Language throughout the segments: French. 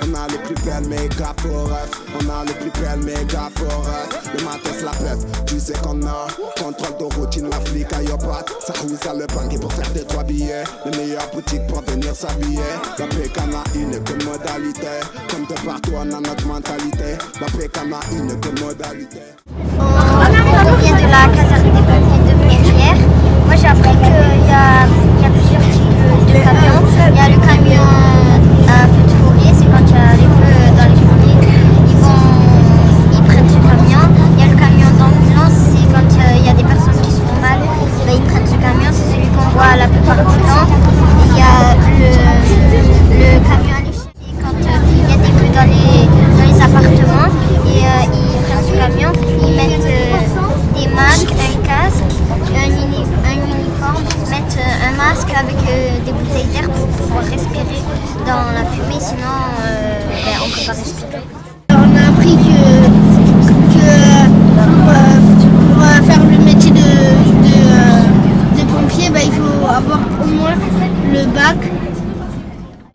On a les plus belles méga forêts. On a les plus belles méga forêts. Le matin c'est la pète, tu sais qu'on a contrôle de routine, la flic à Yopat. Ça roule à le banquier pour faire des 3 billets. Les meilleures boutiques pour venir s'habiller. La pécane a une que modalité. Comme de partout on a notre mentalité. La pécane a une que modalité. On vient de la caserne des pompiers de Plombières. Moi j'ai appris qu'il y a plusieurs types de camions. Il y a le camion feu de forêt, c'est quand il y a les feux dans les forêts. Ils prennent ce camion. Il y a le camion d'ambulance, c'est quand il y a des personnes qui se font mal. Ils prennent ce camion, c'est celui qu'on voit la plupart du temps. Il y a le camion à l'échelle, quand il y a des feux dans les appartements. Et ils prennent ce camion, ils mettent des masques, un casque, un uniforme, mettent un masque avec des bouteilles d'air pour pouvoir respirer dans la fumée, sinon on ne peut pas respirer. On a appris que pour faire le métier de pompier, il faut avoir au moins le bac.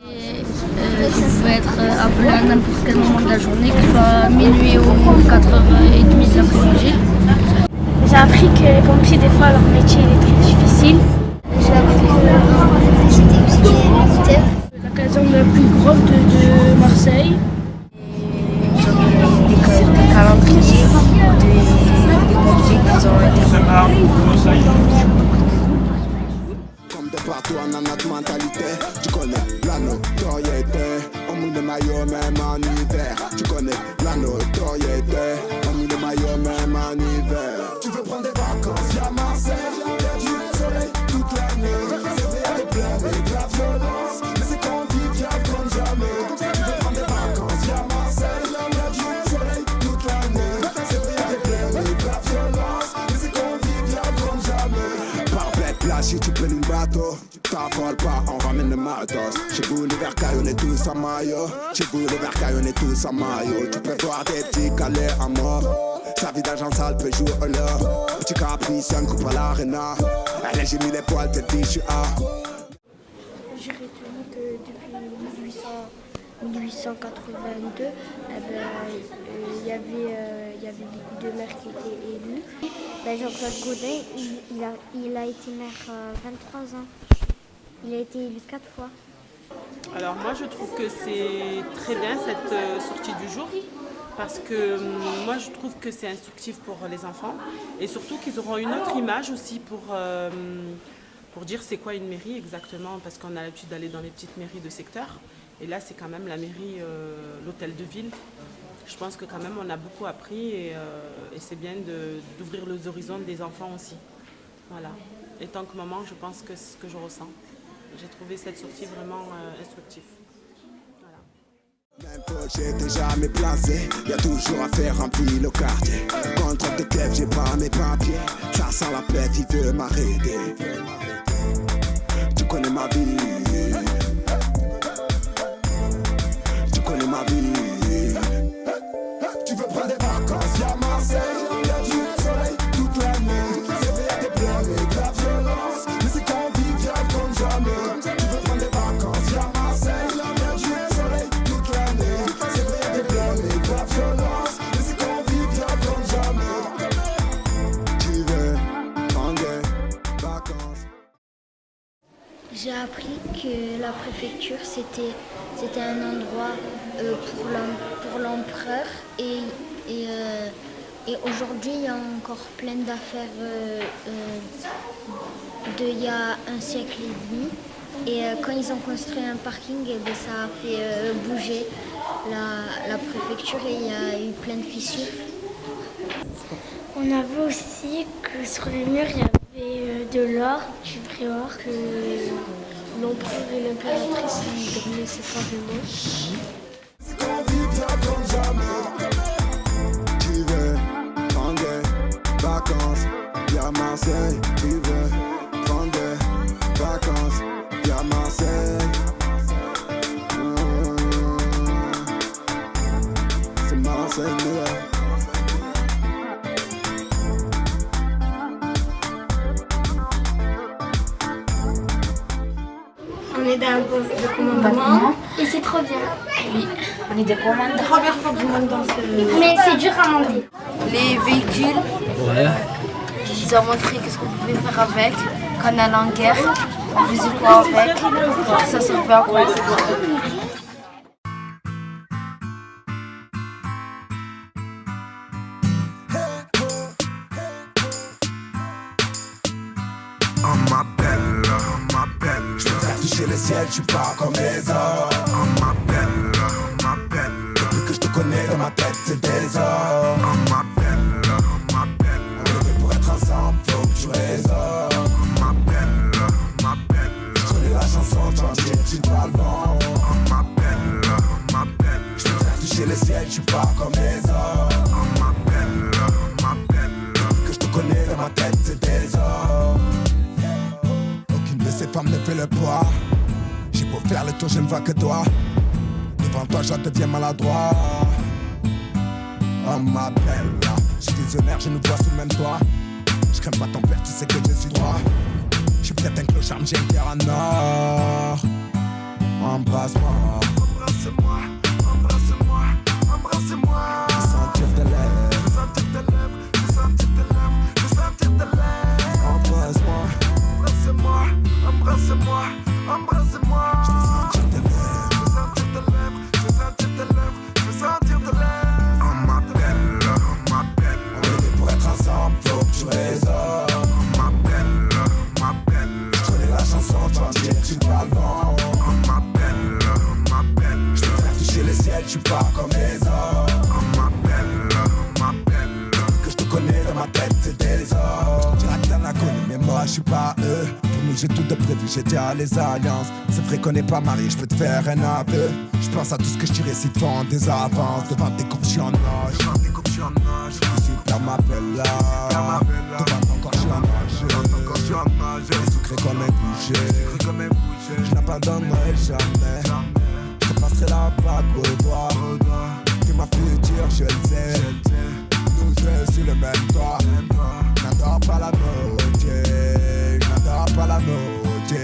Il peut être appelé à n'importe quel moment de la journée, que ce soit minuit ou 4h30 de l'après-midi. J'ai appris que les pompiers, des fois, leur métier il est très difficile. J'ai appris que c'était aussi militaire. La caserne la plus grande de Marseille. Des calendriers, des pompiers qui ont été préparés. Comme de partout on a notre mentalité. Tu connais la notoriété. On mouille le maillot même en hiver. Tu connais la notoriété. On mouille le maillot même en hiver. Tu veux prendre des vacances, y'a Marseille. Y'a du soleil toute l'année. C'est vrai, y'a des pleurs et de la violence. Mais c'est convivial comme jamais. Tu veux prendre des vacances, y'a Marseille. Y'a du soleil toute l'année. C'est vrai, y'a des pleurs et de la violence. Mais c'est convivial comme jamais. Par bête plage, si tu peux une bateau. T'affole pas, on ramène le matos. Chez vous les vercailles, on est tous en maillot. Chez vous les vercailles, on est tous en maillot. Tu peux voir des petits calés à mort. Sa vie d'agent sale peut jouer là. Petit caprice, un coup à l'arena. Allez, j'ai mis les poils, t'es dit, je suis à. J'ai retenu que depuis 1882, il y avait beaucoup de maires qui étaient élus. Jean-Claude Gaudin, il a été maire 23 ans. Il a été élu 4 fois. Alors moi je trouve que c'est très bien cette sortie du jour parce que moi je trouve que c'est instructif pour les enfants et surtout qu'ils auront une autre image aussi pour dire c'est quoi une mairie exactement, parce qu'on a l'habitude d'aller dans les petites mairies de secteur et là c'est quand même la mairie, l'hôtel de ville. Je pense que quand même on a beaucoup appris et c'est bien d'ouvrir les horizons des enfants aussi. Voilà. Et tant que maman, je pense que c'est ce que je ressens. J'ai trouvé cette sortie vraiment instructive. Même projet t'es jamais placé, y'a toujours à faire remplir le quartier. Contre de Kiev, j'ai pas mes papiers. Ça sent la paix, il veut m'arrêter. Tu connais ma vie. Tu connais ma vie. Tu veux prendre des vacances, y'a Marseille. Y'a du soleil toute l'année. C'est vrai, y'a des pleurs et de la violence. Mais c'est convivial comme jamais. Tu veux prendre des vacances, y'a Marseille. Y'a du soleil toute l'année. C'est vrai, y'a des pleurs et de la violence. Mais c'est convivial comme jamais. Tu veux prendre des vacances. J'ai appris que la préfecture c'était un endroit pour l'empereur et aujourd'hui il y a encore plein d'affaires d'il y a un siècle et demi. Et quand ils ont construit un parking, ça a fait bouger la préfecture et il y a eu plein de fissures. On a vu aussi que sur les murs, il y avait de l'or, du vrai or, que l'empereur et l'impératrice ils dormaient séparément. C'est convivial comme jamais. Tu veux prendre des vacances, y'a Marseille. Tu veux prendre des vacances, y'a Marseille. C'est Marseille, ouais. On est dans un poste de commandement. Et c'est trop bien. Oui, on est des commandants. Première fois que je monte dans ce... Mais c'est dur à monter. Les véhicules, ils ont montré qu'est-ce qu'on pouvait faire avec. Quand on allait en guerre, on faisait quoi avec. Ça servait à quoi. Je peux faire toucher le ciel, je suis pas comme les autres. On m'appelle. Depuis que je te connais dans ma tête, c'est des heures. On m'appelle. On est fait pour être ensemble, faut que tu résonnes. On m'appelle. Je connais la chanson, tu parles bon. On m'appelle. Je peux faire toucher le ciel, je suis pas comme les autres. On m'appelle. Depuis que je te connais dans ma tête, c'est des heures. Ces femmes ne fait le poids. J'ai beau faire le tour, je ne vois que toi. Devant toi, je deviens maladroit. On m'appelle là. Je suis visionnaire, je nous vois sous le même toit. Je crains pas ton père, tu sais que je suis droit. Je suis peut-être un clochard, mais j'ai le cœur en or. Embrasse-moi. Embrasse-moi. Je veux sentir tes lèvres. Je veux sentir tes lèvres. Embrasse-moi. Embrasse-moi. Je veux sentir tes lèvres. Je veux sentir tes lèvres. On m'appelle. On est fait pour être ensemble, faut que tu résonnes. On m'appelle. Je connais la chanson, tu vas me dire que tu parles bon. On m'appelle. Je peux faire toucher le ciel, je suis pas comme les autres. On m'appelle. Que je te connais dans ma tête, c'est des autres. Tu diras que t'en as connu, mais moi je suis pas eux. J'ai tout de prévu, j'ai déjà les alliances. C'est vrai qu'on n'est pas mariés, je peux te faire un aveu. Je pense à tout ce que je te récite, font des avances. Devant tes confessionnage. Le super m'appelle là. Devant ton corps, je suis en nage. Les secrets comme un boucher. Je n'abandonnerai jamais. Je te passerai la bague au doigt. T'es ma future, je le sais. Nous deux sur le même toit. N'adore pas la beauté. Pas la noche.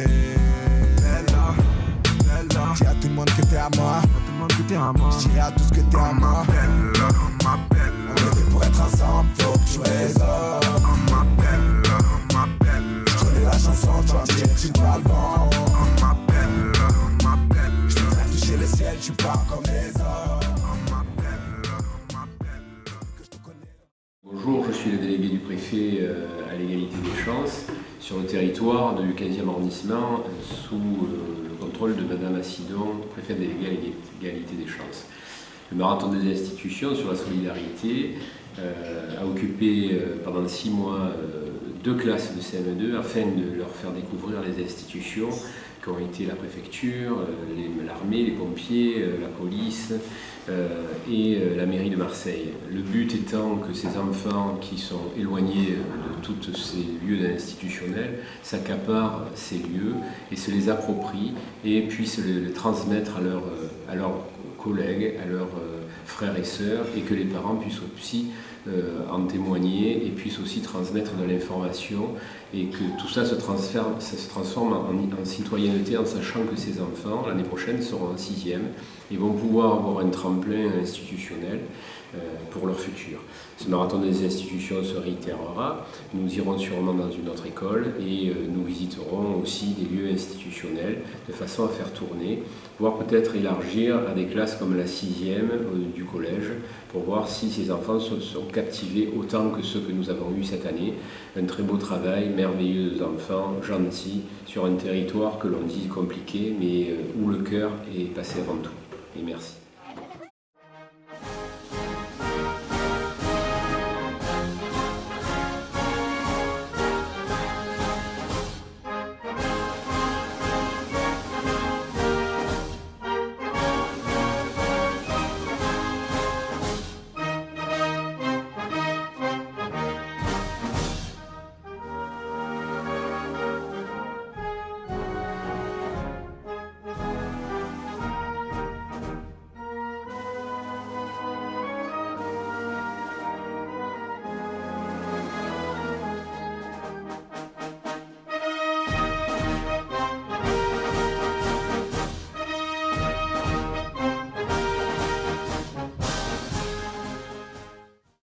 Bella. Dis à tout le monde que t'es à moi. Je dirai à tous que t'es à moi. On est fait pour être ensemble, faut que tu résonnes. On m'appelle. Je connais la chanson, tu vas me dire que tu parles bon. On m'appelle. Je peux faire toucher le ciel, je suis pas comme les autres. On m'appelle. Que je te connais. Bonjour, je suis le délégué du préfet à l'égalité des chances sur le territoire du 15e arrondissement sous le contrôle de Madame Assidon, préfète déléguée à l'égalité des chances. Le marathon des institutions sur la solidarité a occupé pendant 6 mois 2 classes de CM2 afin de leur faire découvrir les institutions qui ont été la préfecture, l'armée, les pompiers, la police et la mairie de Marseille. Le but étant que ces enfants qui sont éloignés de tous ces lieux institutionnels s'accaparent ces lieux et se les approprient et puissent les transmettre à leurs collègues, à leurs frères et sœurs, et que les parents puissent aussi en témoigner et puissent aussi transmettre de l'information, et que tout ça se transforme en citoyenneté, en sachant que ces enfants, l'année prochaine, seront en 6e et vont pouvoir avoir un tremplin institutionnel pour leur futur. Ce marathon des institutions se réitérera, nous irons sûrement dans une autre école et nous visiterons aussi des lieux institutionnels de façon à faire tourner, voire peut-être élargir à des classes comme la 6e du collège pour voir si ces enfants sont captivés autant que ceux que nous avons eus cette année. Un très beau travail, merveilleux enfants, gentils, sur un territoire que l'on dit compliqué mais où le cœur est passé avant tout. Et merci.